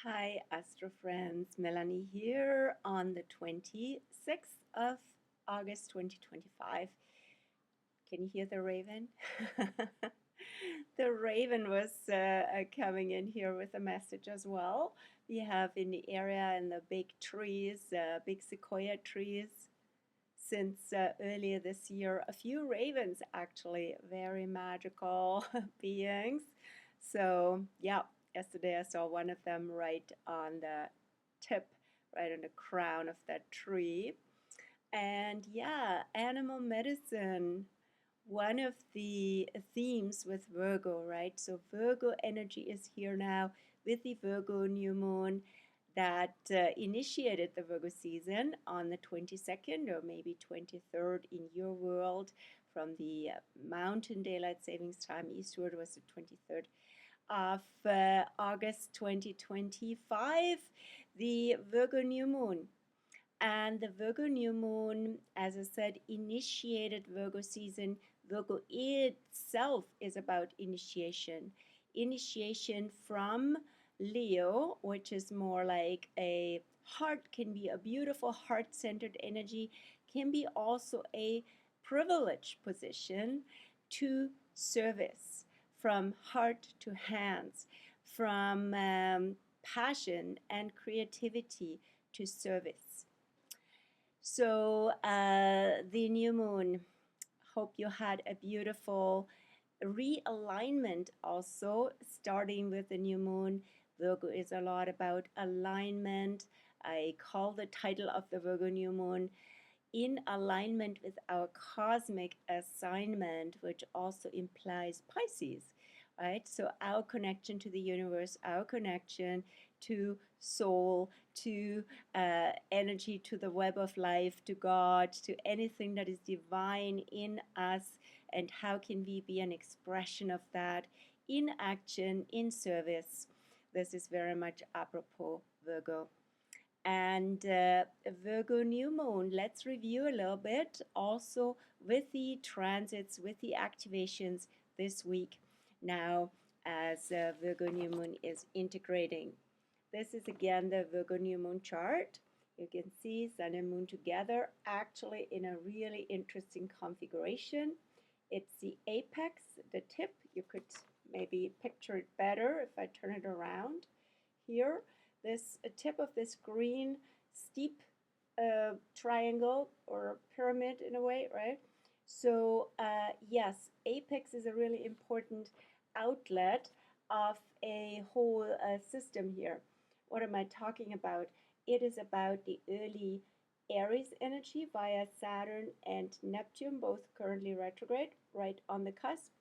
Hi, Astro friends. Melanie here on the 26th of August 2025. Can you hear the raven? The raven was coming in here with a message as well. We have in the area and the big trees, big sequoia trees, since earlier this year, a few ravens actually, very magical beings. So, yeah, yesterday I saw one of them right on the tip, right on the crown of that tree. And yeah, animal medicine, one of the themes with Virgo, right? So, Virgo energy is here now with the Virgo new moon that initiated the Virgo season on the 22nd or maybe 23rd in your world. From the Mountain Daylight Savings Time eastward was the 23rd of August 2025, the Virgo new moon. And the Virgo new moon, as I said, initiated Virgo season. Virgo itself is about initiation. Initiation from Leo, which is more like a heart, can be a beautiful heart-centered energy, can be also a privileged position to service, from heart to hands, from passion and creativity to service. So the new moon, hope you had a beautiful realignment also, starting with the new moon. Virgo is a lot about alignment. I call the title of the Virgo new moon in alignment with our cosmic assignment, which also implies Pisces, right? So our connection to the universe, our connection to soul, to energy, to the web of life, to God, to anything that is divine in us, and how can we be an expression of that in action, in service. This is very much apropos Virgo. And Virgo new moon, let's review a little bit also with the transits, with the activations this week now, as Virgo new moon is integrating. This is again the Virgo new moon chart. You can see sun and moon together, actually in a really interesting configuration. It's the apex, the tip. You could maybe picture it better if I turn it around here. This tip of this green steep triangle or pyramid in a way, right? So yes, apex is a really important outlet of a whole system here. What am I talking about? It is about the early Aries energy via Saturn and Neptune, both currently retrograde, right on the cusp,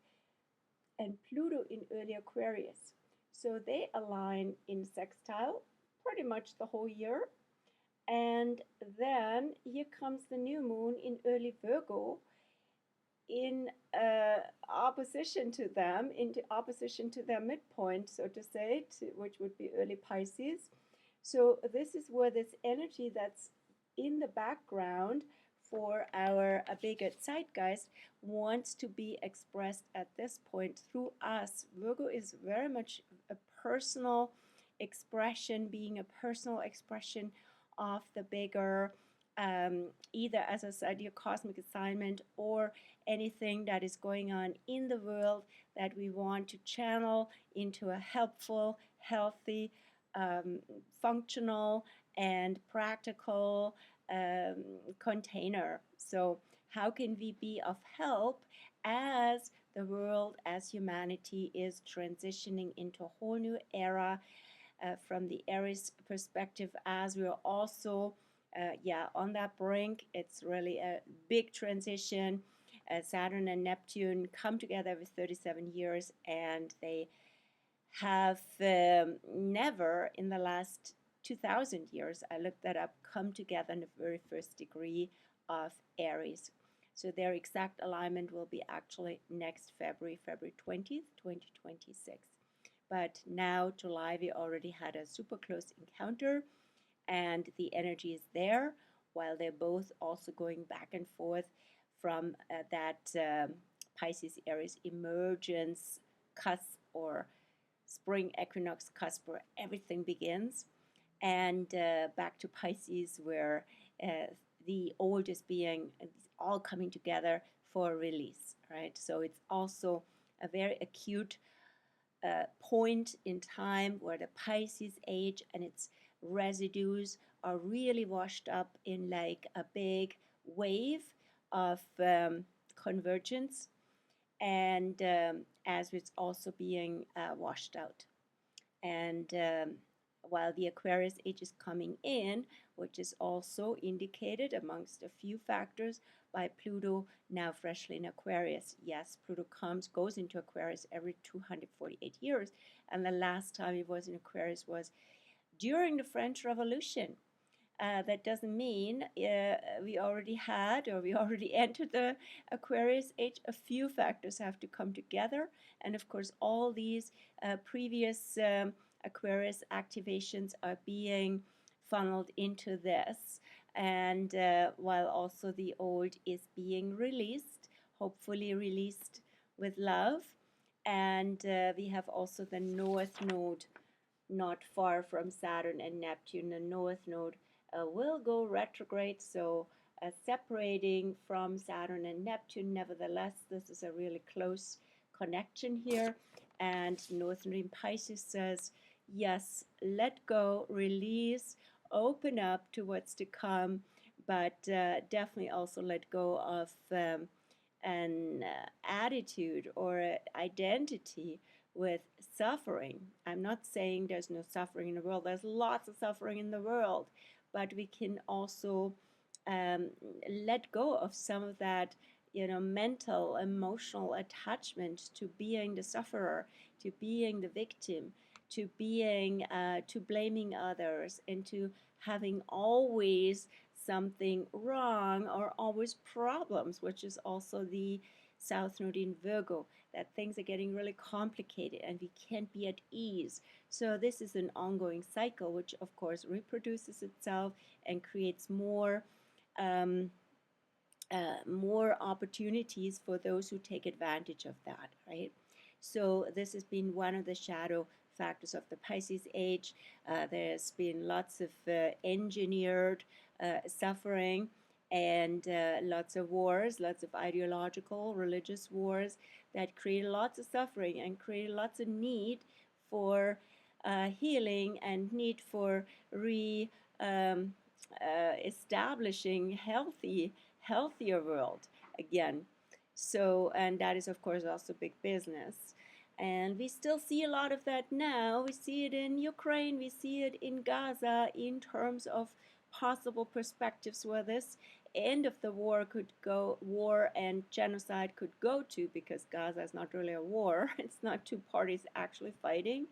and Pluto in early Aquarius. So they align in sextile pretty much the whole year. And then here comes the new moon in early Virgo in opposition to them, into opposition to their midpoint, so to say, which would be early Pisces. So this is where this energy that's in the background for our bigger Zeitgeist wants to be expressed at this point through us. Virgo is very much a personal expression, being a personal expression of the bigger, either, as I said, your cosmic assignment or anything that is going on in the world that we want to channel into a helpful, healthy, functional, and practical container. So how can we be of help as the world, as humanity is transitioning into a whole new era from the Aries perspective, as we are also on that brink. It's really a big transition. Saturn and Neptune come together with 37 years, and they have never in the last 2000 years, I looked that up, come together in the very first degree of Aries. So their exact alignment will be actually next February 20th, 2026. But now, July, we already had a super close encounter, and the energy is there, while they're both also going back and forth from that Pisces Aries emergence cusp or spring equinox cusp where everything begins, and back to Pisces where the old is being all coming together for release, right? So it's also a very acute point in time where the Pisces age and its residues are really washed up in like a big wave of convergence, and as it's also being washed out. And while the Aquarius age is coming in, which is also indicated amongst a few factors by Pluto now freshly in Aquarius. Yes, Pluto goes into Aquarius every 248 years, and the last time it was in Aquarius was during the French Revolution. That doesn't mean we already had or we already entered the Aquarius age. A few factors have to come together, and of course all these previous Aquarius activations are being funneled into this, and while also the old is being released, hopefully released with love. And we have also the North Node not far from Saturn and Neptune. The North Node will go retrograde, so separating from Saturn and Neptune. Nevertheless, this is a really close connection here. And North Node in Pisces says, yes, let go, release, open up to what's to come, but definitely also let go of an attitude or identity with suffering. I'm not saying there's no suffering in the world. There's lots of suffering in the world, but we can also let go of some of that, mental, emotional attachment to being the sufferer, to being the victim, to blaming others, and to having always something wrong or always problems, which is also the South Node in Virgo, that things are getting really complicated and we can't be at ease. So this is an ongoing cycle, which of course reproduces itself and creates more opportunities for those who take advantage of that, right? So this has been one of the shadow factors of the Pisces age. There's been lots of engineered suffering and lots of wars, lots of ideological, religious wars that created lots of suffering and created lots of need for healing and need for establishing healthier world again. So, and that is of course also big business. And we still see a lot of that now. We see it in Ukraine, we see it in Gaza in terms of possible perspectives where this end of the war and genocide could go to, because Gaza is not really a war. It's not two parties actually fighting.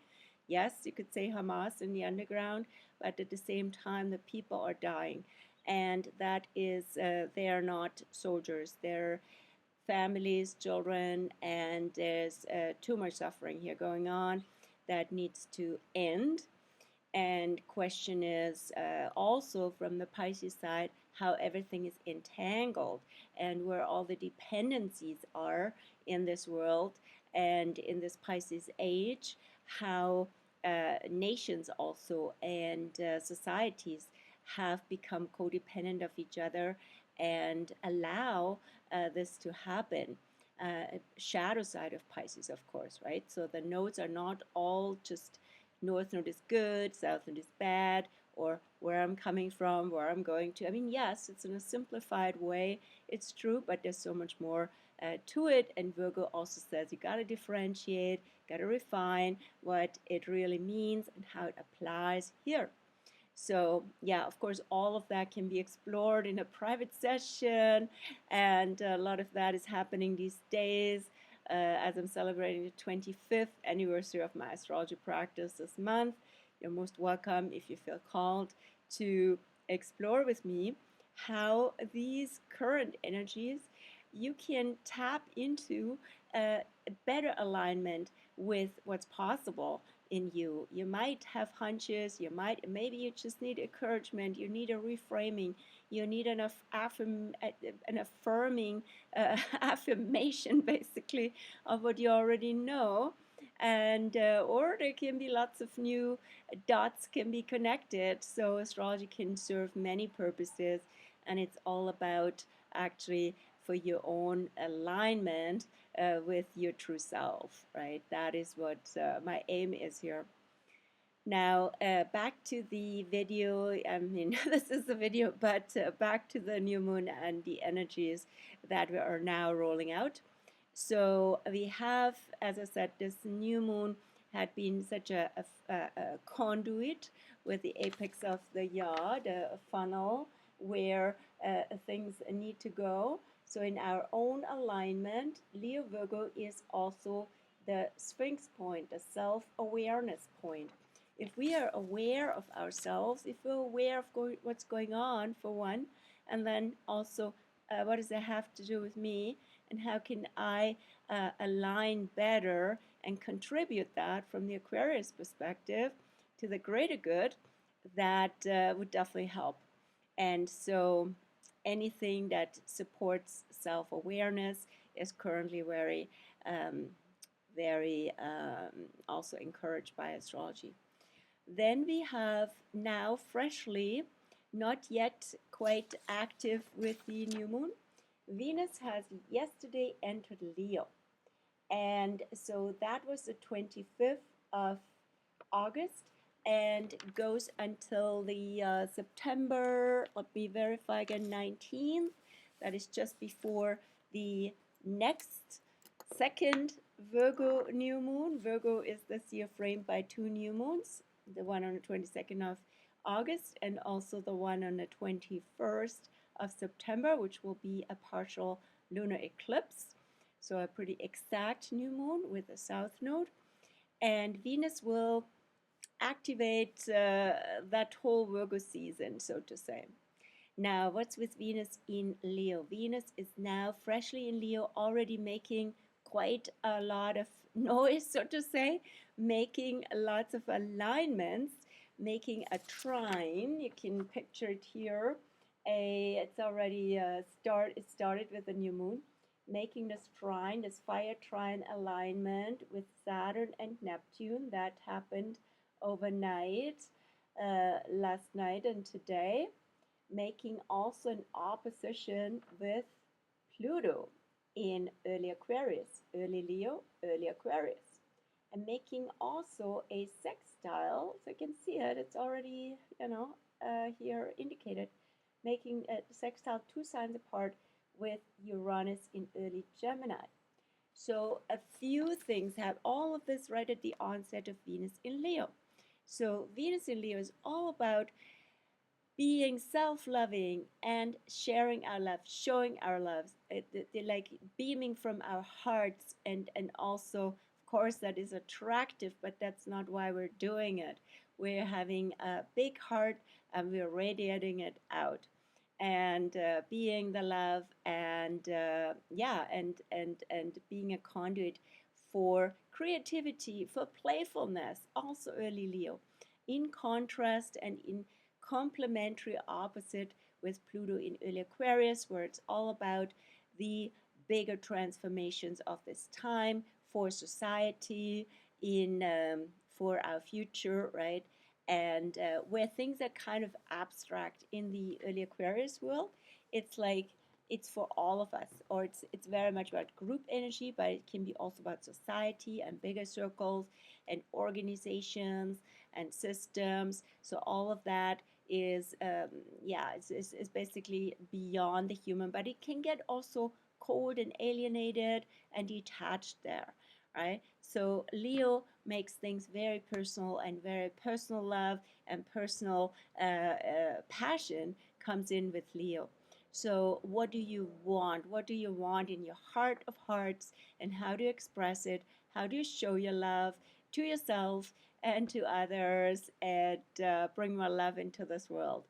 Yes, you could say Hamas in the underground, but at the same time the people are dying. And that is, they are not soldiers, they're families, children, and there's too much suffering here going on that needs to end. And question is also from the Pisces side how everything is entangled and where all the dependencies are in this world and in this Pisces age, how nations also and societies have become codependent of each other and allow this to happen. Shadow side of Pisces, of course, right? So the nodes are not all just North Node is good, South Node is bad, or where I'm coming from, where I'm going to. I mean, yes, it's in a simplified way, it's true, but there's so much more to it. And Virgo also says you got to differentiate, got to refine what it really means and how it applies here. So yeah, of course, all of that can be explored in a private session, and a lot of that is happening these days as I'm celebrating the 25th anniversary of my astrology practice this month. You're most welcome if you feel called to explore with me how these current energies you can tap into a better alignment with what's possible in you. You might have hunches, maybe you just need encouragement, you need a reframing, you need an affirming affirmation basically of what you already know. and or there can be lots of new dots can be connected. So astrology can serve many purposes, and it's all about actually for your own alignment with your true self, right? That is what my aim is here. Now, back to the video. I mean, this is the video, but back to the new moon and the energies that we are now rolling out. So we have, as I said, this new moon had been such a conduit with the apex of the yard, a funnel where things need to go. So in our own alignment, Leo Virgo is also the Sphinx point, the self-awareness point. If we are aware of ourselves, if we're aware of what's going on, for one, and then also what does that have to do with me, and how can I align better and contribute that from the Aquarius perspective to the greater good, that would definitely help. And so anything that supports self-awareness is currently very also encouraged by astrology. Then we have now freshly, not yet quite active with the new moon, Venus has yesterday entered Leo. And so that was the 25th of August and goes until the September, let me verify again, 19th. That is just before the next second Virgo new moon. Virgo is this year framed by two new moons, the one on the 22nd of August and also the one on the 21st of September, which will be a partial lunar eclipse. So a pretty exact new moon with a south node. And Venus will activate that whole Virgo season, so to say. Now, what's with Venus in Leo? Venus is now freshly in Leo, already making quite a lot of noise, so to say, making lots of alignments, making a trine. You can picture it here. It's already it started with the new moon, making this trine, this fire trine alignment with Saturn and Neptune. That happened overnight, last night and today, making also an opposition with Pluto in early Aquarius, early Leo, early Aquarius, and making also a sextile. So you can see it, it's already, here indicated, making a sextile 2 signs apart with Uranus in early Gemini. So a few things have all of this right at the onset of Venus in Leo. So Venus in Leo is all about being self-loving and sharing our love, showing our loves, like beaming from our hearts, and also, of course, that is attractive, but that's not why we're doing it. We're having a big heart and we're radiating it out, and being the love, and and being a conduit for creativity, for playfulness, also early Leo, in contrast and in complementary opposite with Pluto in early Aquarius, where it's all about the bigger transformations of this time for society, in for our future, right? And where things are kind of abstract in the early Aquarius world, it's like it's for all of us, or it's very much about group energy, but it can be also about society and bigger circles and organizations and systems. So all of that is is basically beyond the human, but it can get also cold and alienated and detached there, right? So Leo makes things very personal, and very personal love and personal passion comes in with Leo. So what do you want? What do you want in your heart of hearts, and how do you express it? How do you show your love to yourself and to others, and bring more love into this world?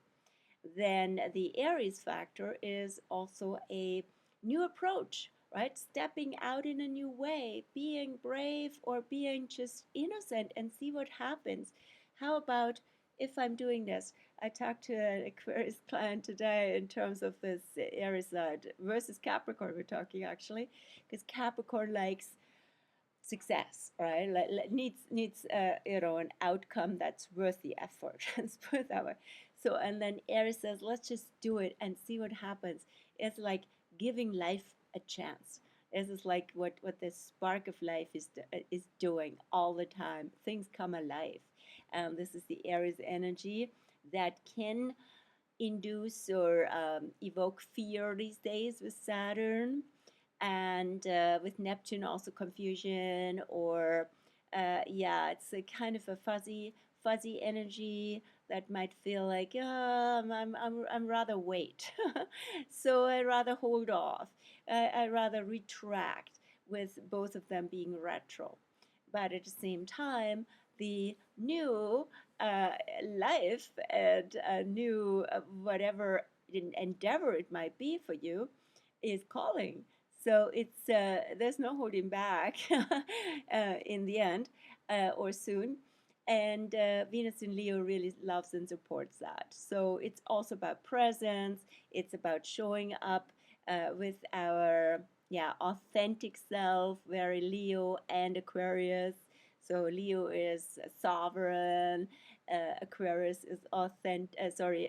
Then the Aries factor is also a new approach, right? Stepping out in a new way, being brave or being just innocent and see what happens. How about if I'm doing this? I talked to an Aquarius client today in terms of this Aries side versus Capricorn, we're talking actually, because Capricorn likes success, right? Needs an outcome that's worth the effort. Let's put it that way. So, and then Aries says, let's just do it and see what happens. It's like giving life a chance. This is like what the spark of life is doing all the time. Things come alive. This is the Aries energy that can induce or evoke fear these days with Saturn, and with Neptune also confusion, or yeah, it's a kind of a fuzzy energy that might feel like, I'm rather wait. So I rather hold off. I rather retract, with both of them being retro. But at the same time, the new uh, life and a new whatever endeavor it might be for you is calling. So it's there's no holding back in the end, or soon. And Venus in Leo really loves and supports that. So it's also about presence. It's about showing up with our authentic self, very Leo and Aquarius. So Leo is sovereign, Aquarius is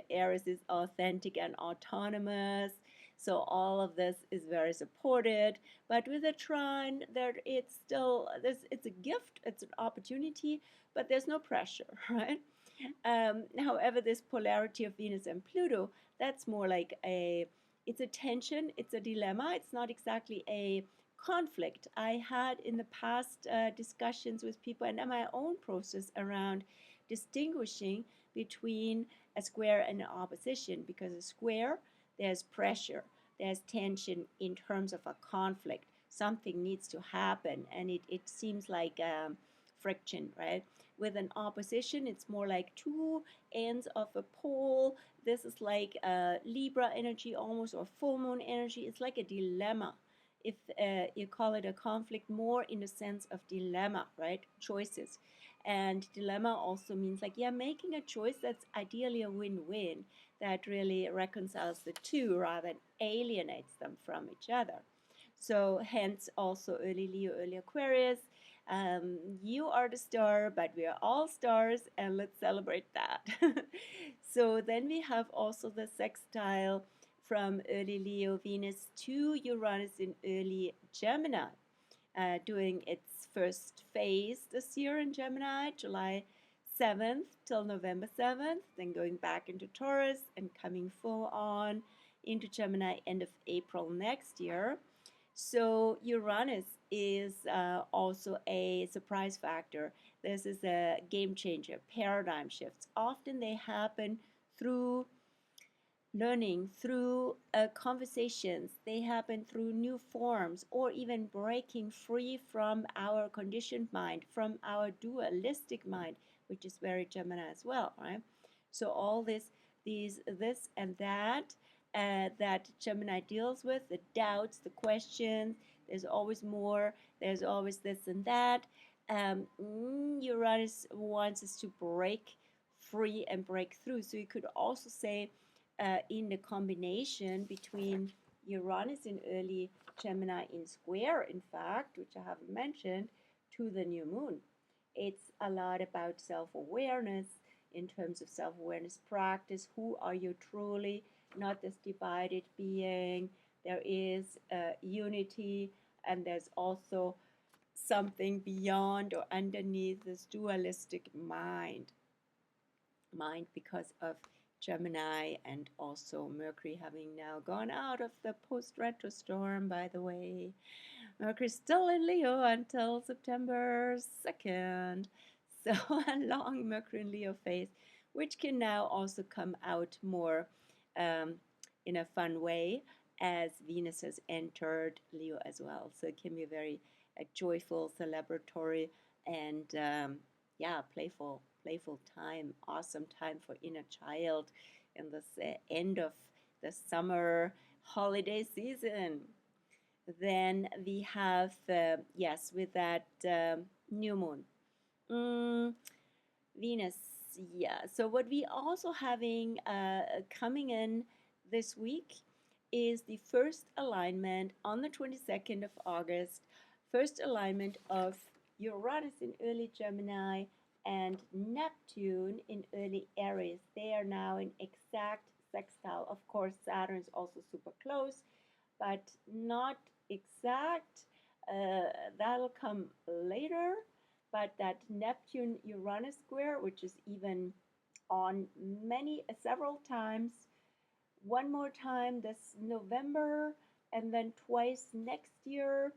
Aries is authentic and autonomous. So all of this is very supported, but with a trine, it's a gift, it's an opportunity, but there's no pressure, right? However, this polarity of Venus and Pluto, that's more like it's a tension, it's a dilemma. It's not exactly a conflict. I had in the past discussions with people and my own process around distinguishing between a square and an opposition, because a square, there's pressure, there's tension in terms of a conflict. Something needs to happen, and it seems like friction, right? With an opposition, it's more like two ends of a pole. This is like Libra energy almost, or full moon energy. It's like a dilemma. If you call it a conflict, more in the sense of dilemma, right? Choices. And dilemma also means like, yeah, making a choice that's ideally a win-win, that really reconciles the two rather than alienates them from each other. So hence also early Leo, early Aquarius. You are the star, but we are all stars, and let's celebrate that. So then we have also the sextile from early Leo Venus to Uranus in early Gemini, doing its first phase this year in Gemini, July 7th till November 7th, then going back into Taurus and coming full on into Gemini end of April next year. So Uranus is also a surprise factor. This is a game changer, paradigm shifts. Often they happen through learning, through conversations. They happen through new forms, or even breaking free from our conditioned mind, from our dualistic mind, which is very Gemini as well, right? So all this and that that Gemini deals with, the doubts, the questions, there's always more, there's always this and that. Uranus wants us to break free and break through. So you could also say, in the combination between Uranus in early Gemini in square, in fact, which I haven't mentioned, to the new moon. It's a lot about self-awareness, in terms of self-awareness practice. Who are you truly? Not this divided being. There is unity, and there's also something beyond or underneath this dualistic mind because of Gemini, and also Mercury having now gone out of the post-retro storm, by the way. Mercury's still in Leo until September 2nd. So a long Mercury in Leo phase, which can now also come out more um, in a fun way, as Venus has entered Leo as well. So it can be very joyful, celebratory, and playful time, awesome time for inner child in this end of the summer holiday season. Then we have, yes, with that new moon. Venus, yeah. So what we also having coming in this week is the first alignment on the 22nd of August, first alignment of Uranus in early Gemini and Neptune in early Aries. They are now in exact sextile. Of course, Saturn is also super close, but not exact. That'll come later. But that Neptune Uranus square, which is even on several times, one more time this November, and then twice next year,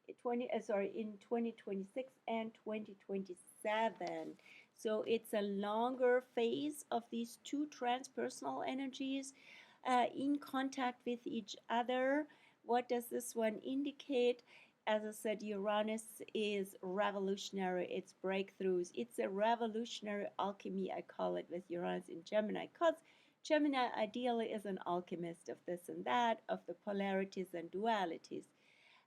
in 2026 and 2027. So it's a longer phase of these two transpersonal energies in contact with each other. What does this one indicate? As I said, Uranus is revolutionary, it's breakthroughs, it's a revolutionary alchemy, I call it, with Uranus in Gemini, because Gemini ideally is an alchemist of this and that, of the polarities and dualities.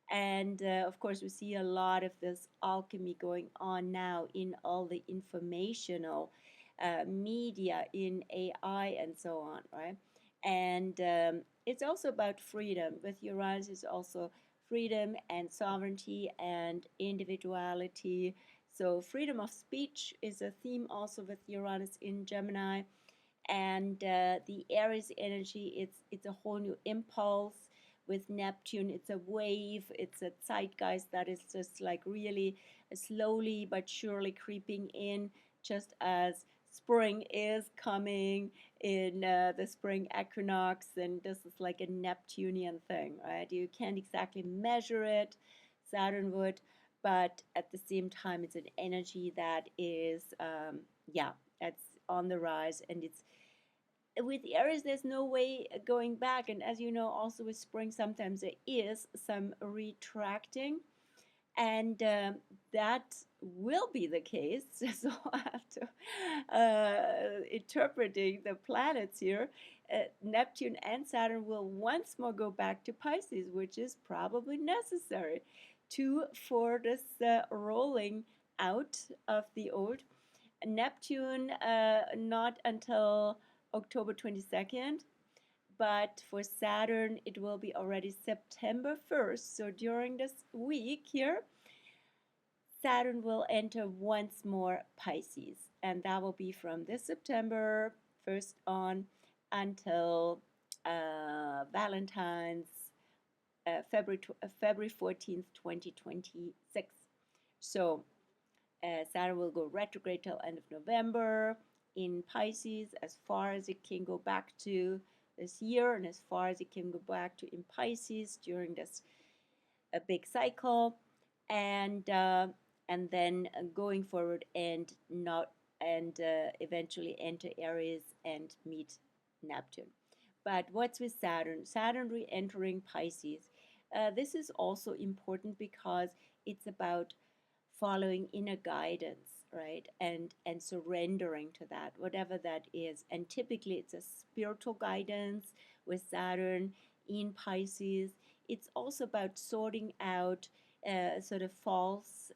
And of course, we see a lot of this alchemy going on now in all the informational media, in AI, and so on, right? And it's also about freedom. With Uranus, it's also freedom and sovereignty and individuality. So, freedom of speech is a theme also with Uranus in Gemini. And the Aries energy, it's a whole new impulse. With Neptune, it's a wave, it's a zeitgeist that is just like really slowly but surely creeping in, just as spring is coming in the spring equinox, and this is like a Neptunian thing, right? You can't exactly measure it, Saturn would, but at the same time, it's an energy that is, that's on the rise, and it's with Aries, there's no way going back. And as you know, also with spring, sometimes there is some retracting, and that will be the case. So I have to interpreting the planets here. Neptune and Saturn will once more go back to Pisces, which is probably necessary for this rolling out of the old. Neptune, not until October 22nd, but for Saturn it will be already September 1st. So during this week here, Saturn will enter once more Pisces, and that will be from this September 1st on until Valentine's February 14th, 2026. So Saturn will go retrograde till end of November in Pisces, as far as it can go back to this year, and as far as it can go back to in Pisces during this big cycle, and then going forward and eventually enter Aries and meet Neptune. But what's with Saturn? Saturn re-entering Pisces. This is also important because it's about following inner guidance, right? And surrendering to that, whatever that is. And typically it's a spiritual guidance with Saturn in Pisces. It's also about sorting out sort of false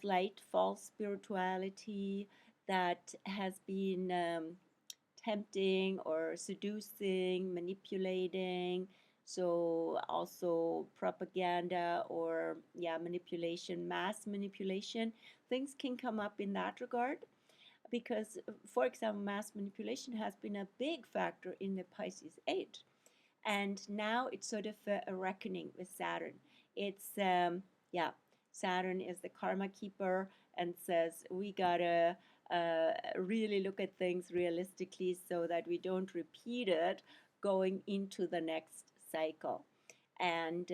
light, false spirituality that has been tempting or seducing, manipulating. So also propaganda or manipulation, mass manipulation. Things can come up in that regard because, for example, mass manipulation has been a big factor in the Pisces age. And now it's sort of a reckoning with Saturn. It's, Saturn is the karma keeper and says we gotta really look at things realistically so that we don't repeat it going into the next cycle. And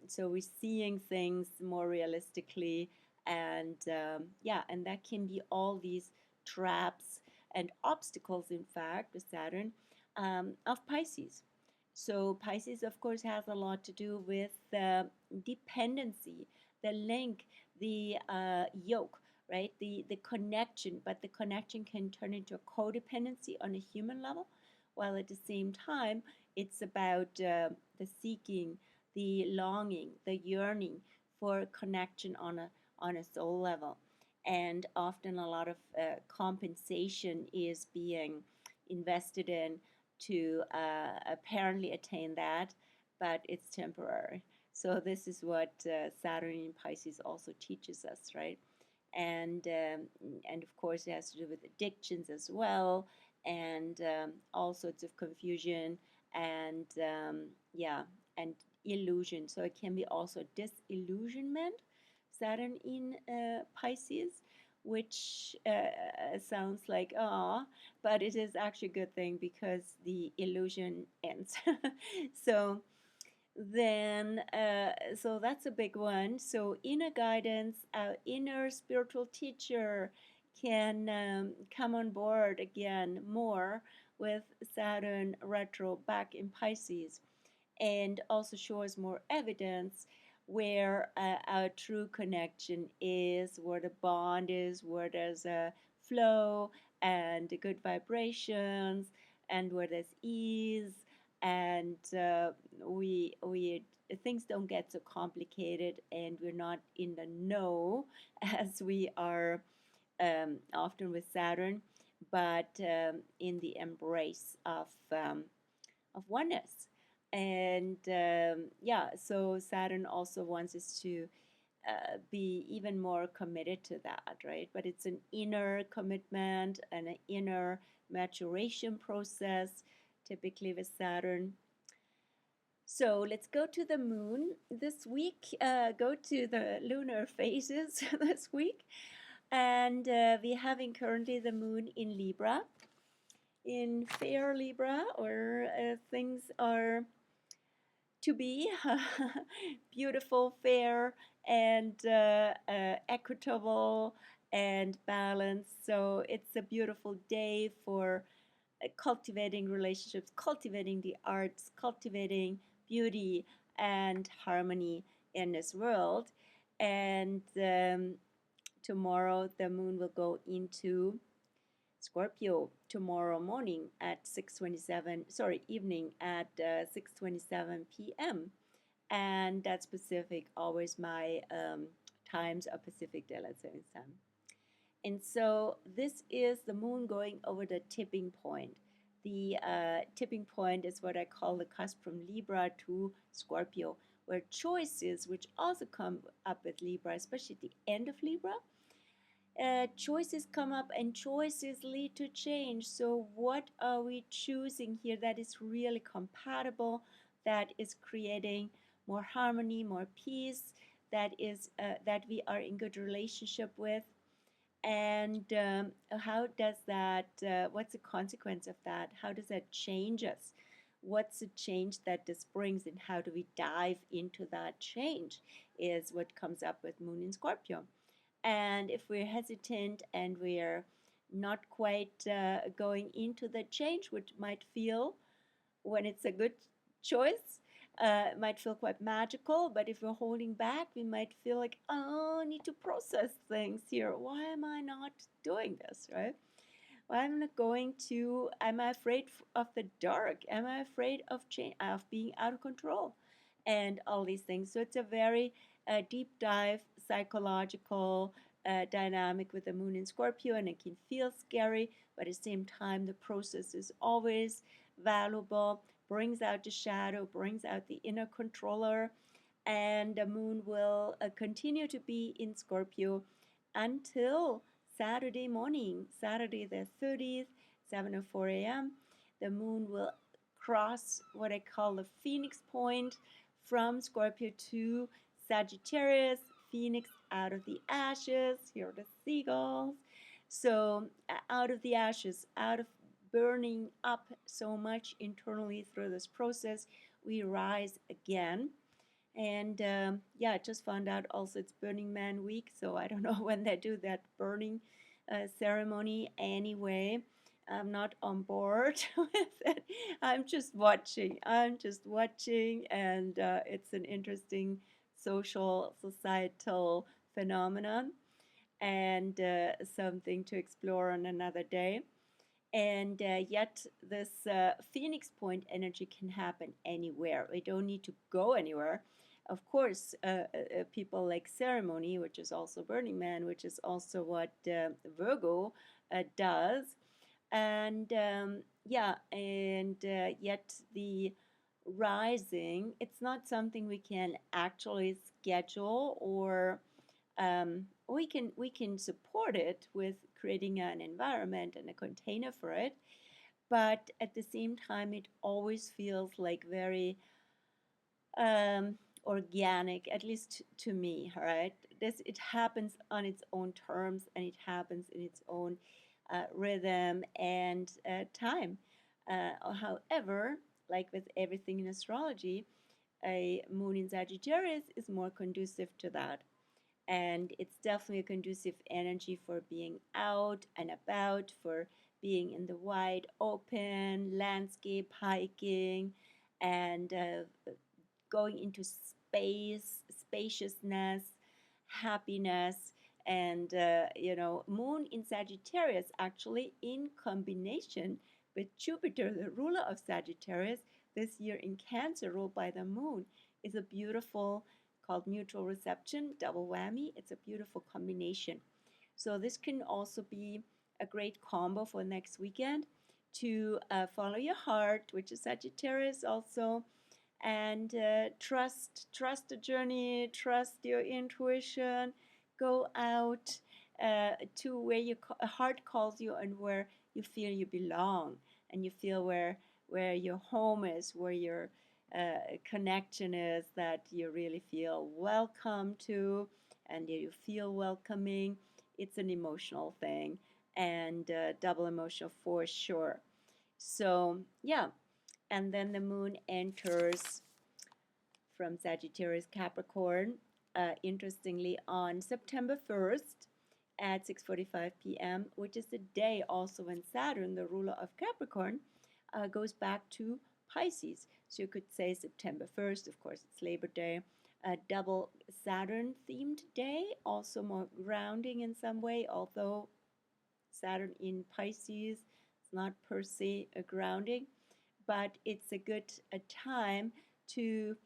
so we're seeing things more realistically, and and that can be all these traps and obstacles, in fact, with Saturn of Pisces. So Pisces, of course, has a lot to do with dependency, the link, the yoke, right? The connection, but the connection can turn into a codependency on a human level, while at the same time, it's about the seeking, the longing, the yearning for connection on a soul level. And often a lot of compensation is being invested in to apparently attain that, but it's temporary. So this is what Saturn in Pisces also teaches us, right? And of course it has to do with addictions as well, and all sorts of confusion, and yeah, and illusion. So it can be also disillusionment, Saturn in Pisces, which sounds like ah, but it is actually a good thing because the illusion ends. So then so that's a big one. So inner guidance, our inner spiritual teacher can come on board again more with Saturn retro back in Pisces, and also show us more evidence where our true connection is, where the bond is, where there's a flow and good vibrations, and where there's ease, and we things don't get so complicated, and we're not in the know as we are often with Saturn, but in the embrace of oneness. And yeah, so Saturn also wants us to be even more committed to that, right? But it's an inner commitment and an inner maturation process, typically with Saturn. So let's go to the moon this week, go to the lunar phases this week. And we're having currently the moon in Libra, in fair Libra, or things are to be beautiful, fair, and equitable and balanced. So it's a beautiful day for cultivating relationships, cultivating the arts, cultivating beauty and harmony in this world. And tomorrow the moon will go into Scorpio tomorrow morning at 6:27, sorry, evening at 6:27 p.m. And that's Pacific, always my times are Pacific Daylight Savings Time. And so this is the moon going over the tipping point. The tipping point is what I call the cusp from Libra to Scorpio, where choices, which also come up with Libra, especially at the end of Libra, choices come up and choices lead to change. So what are we choosing here that is really compatible, that is creating more harmony, more peace, that is that we are in good relationship with? And how does that what's the consequence of that? How does that change us? What's the change that this brings, and how do we dive into that change, is what comes up with moon in Scorpio. And if we're hesitant and we're not quite going into the change, which might feel, when it's a good choice, it might feel quite magical. But if we're holding back, we might feel like, oh, I need to process things here. Why am I not doing this, right? Why am I not going to? Am I afraid of the dark? Am I afraid of change, of being out of control, and all these things? So it's a very deep dive psychological dynamic with the moon in Scorpio, and it can feel scary, but at the same time, the process is always valuable. Brings out the shadow, brings out the inner controller, and the moon will continue to be in Scorpio until Saturday morning, Saturday the 30th, 7:04 a.m. The moon will cross what I call the Phoenix point from Scorpio to Sagittarius. Phoenix, out of the ashes. Here are the seagulls. So out of the ashes, out of burning up so much internally through this process, we rise again. And yeah, I just found out also it's Burning Man week, so I don't know when they do that burning ceremony anyway. I'm not on board with it. I'm just watching. I'm just watching, and it's an interesting social, societal phenomenon, and something to explore on another day. And yet, this Phoenix Point energy can happen anywhere. We don't need to go anywhere. Of course, people like ceremony, which is also Burning Man, which is also what Virgo does. And yeah, and yet the rising, it's not something we can actually schedule, or we can support it with creating an environment and a container for it, but at the same time it always feels like very um, organic, at least to me, right? This, it happens on its own terms, and it happens in its own rhythm and time. However, like with everything in astrology, a moon in Sagittarius is more conducive to that. And it's definitely a conducive energy for being out and about, for being in the wide open landscape, hiking, and going into space, spaciousness, happiness, and Moon in Sagittarius, actually in combination with Jupiter, the ruler of Sagittarius, this year in Cancer, ruled by the Moon, is a beautiful, called mutual reception, double whammy. It's a beautiful combination. So this can also be a great combo for next weekend to follow your heart, which is Sagittarius also, and trust the journey, trust your intuition, go out to where your heart calls you, and where you feel you belong, and you feel where your home is, where your connection is, that you really feel welcome to, and you feel welcoming. It's an emotional thing, and double emotional for sure. So yeah, and then the moon enters from Sagittarius Capricorn, interestingly, on September 1st at 6:45 p.m., which is the day also when Saturn, the ruler of Capricorn, goes back to Pisces. So you could say September 1st, of course, it's Labor Day, a double Saturn themed day, also more grounding in some way, although Saturn in Pisces is not per se a grounding, but it's a good time to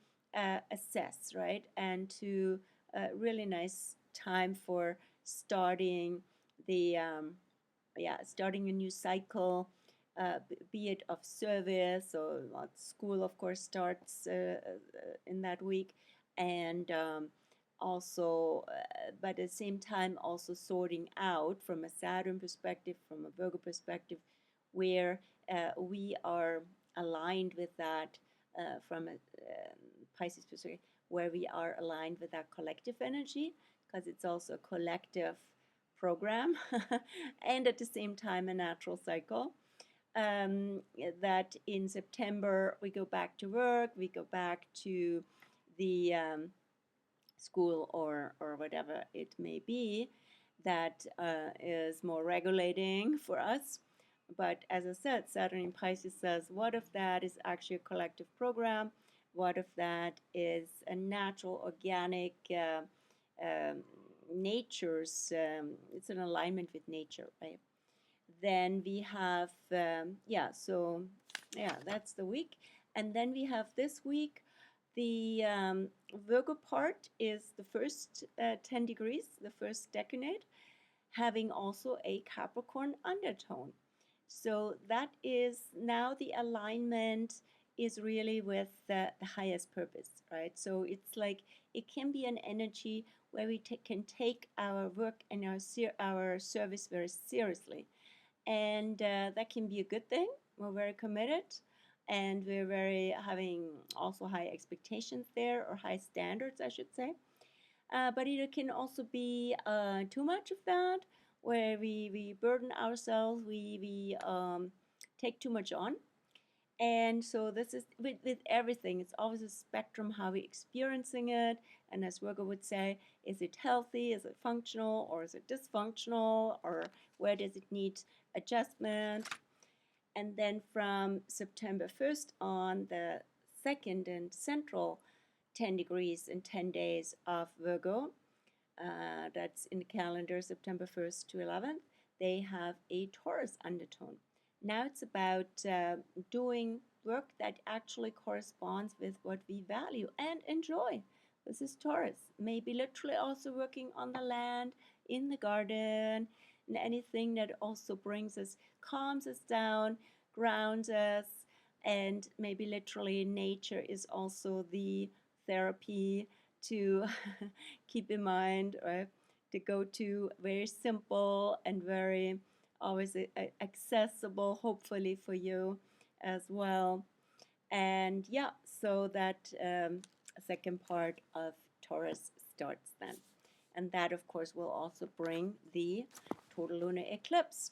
assess, right? And to really nice time for starting the starting a new cycle, be it of service, or school, of course, starts in that week, and also, but at the same time, also sorting out from a Saturn perspective, from a Virgo perspective, where we are aligned with that, from a Pisces perspective, where we are aligned with that collective energy, because it's also a collective program, and at the same time a natural cycle. That in September we go back to work, we go back to the school, or whatever it may be, that is more regulating for us. But as I said, Saturn in Pisces says, what if that is actually a collective program? What if that is a natural, organic, um, nature's, it's an alignment with nature, right? Then we have, that's the week. And then we have this week, the Virgo part is the first 10 degrees, the first decanate, having also a Capricorn undertone. So that is now the alignment is really with the highest purpose, right? So it's like it can be an energy where we can take our work and our service very seriously, and that can be a good thing. We're very committed, and we're very having also high expectations there, or high standards, I should say. But it can also be too much of that, where we burden ourselves, we take too much on. And so this is with everything, it's always a spectrum how we're experiencing it. And as Virgo would say, is it healthy, is it functional, or is it dysfunctional, or where does it need adjustment? And then from September 1st on, the second and central 10 degrees and 10 days of Virgo, that's in the calendar, September 1st to 11th, they have a Taurus undertone. Now it's about doing work that actually corresponds with what we value and enjoy. This is Taurus. Maybe literally also working on the land, in the garden, and anything that also brings us, calms us down, grounds us, and maybe literally nature is also the therapy to keep in mind, or to go to very simple and very always accessible, hopefully for you as well. And yeah, so that second part of Taurus starts then. And that, of course, will also bring the total lunar eclipse.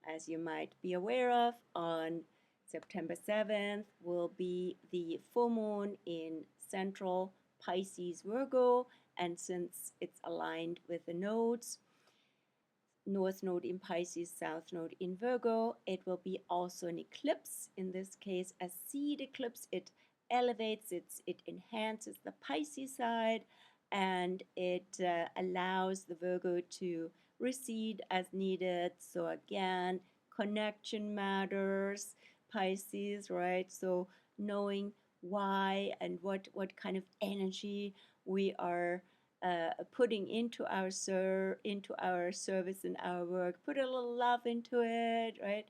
As you might be aware of, on September 7th will be the full moon in central Pisces Virgo. And since it's aligned with the nodes, North node in Pisces, South node in Virgo, it will be also an eclipse. In this case, a seed eclipse. It elevates, it enhances the Pisces side, and it allows the Virgo to recede as needed. So again, connection matters, Pisces, right? So knowing why and what kind of energy we are putting into our service and our work, put a little love into it, right?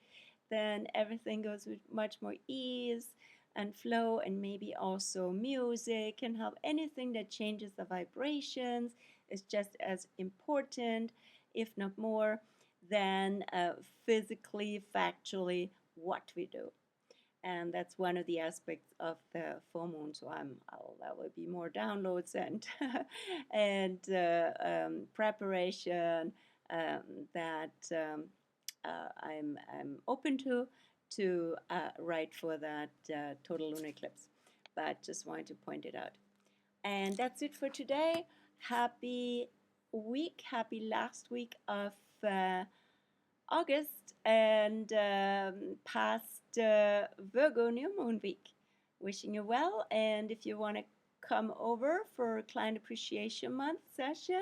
Then everything goes with much more ease and flow, and maybe also music can help. Anything that changes the vibrations is just as important, if not more, than physically, factually what we do. And that's one of the aspects of the full moon. So there will be more downloads and preparation that I'm open to write for that total lunar eclipse. But just wanted to point it out. And that's it for today. Happy week, happy last week of August, and past Virgo New Moon week. Wishing you well, and if you want to come over for Client Appreciation Month session,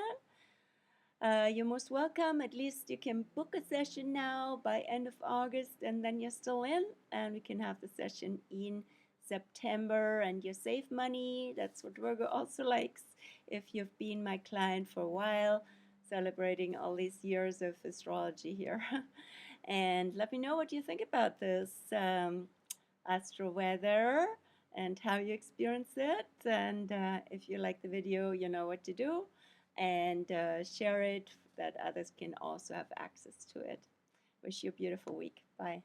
you're most welcome. At least you can book a session now by end of August, and then you're still in, and we can have the session in September, and you save money. That's what Virgo also likes. If you've been my client for a while, celebrating all these years of astrology here. And let me know what you think about this astro weather and how you experience it. And if you like the video, you know what to do. And share it that others can also have access to it. Wish you a beautiful week. Bye.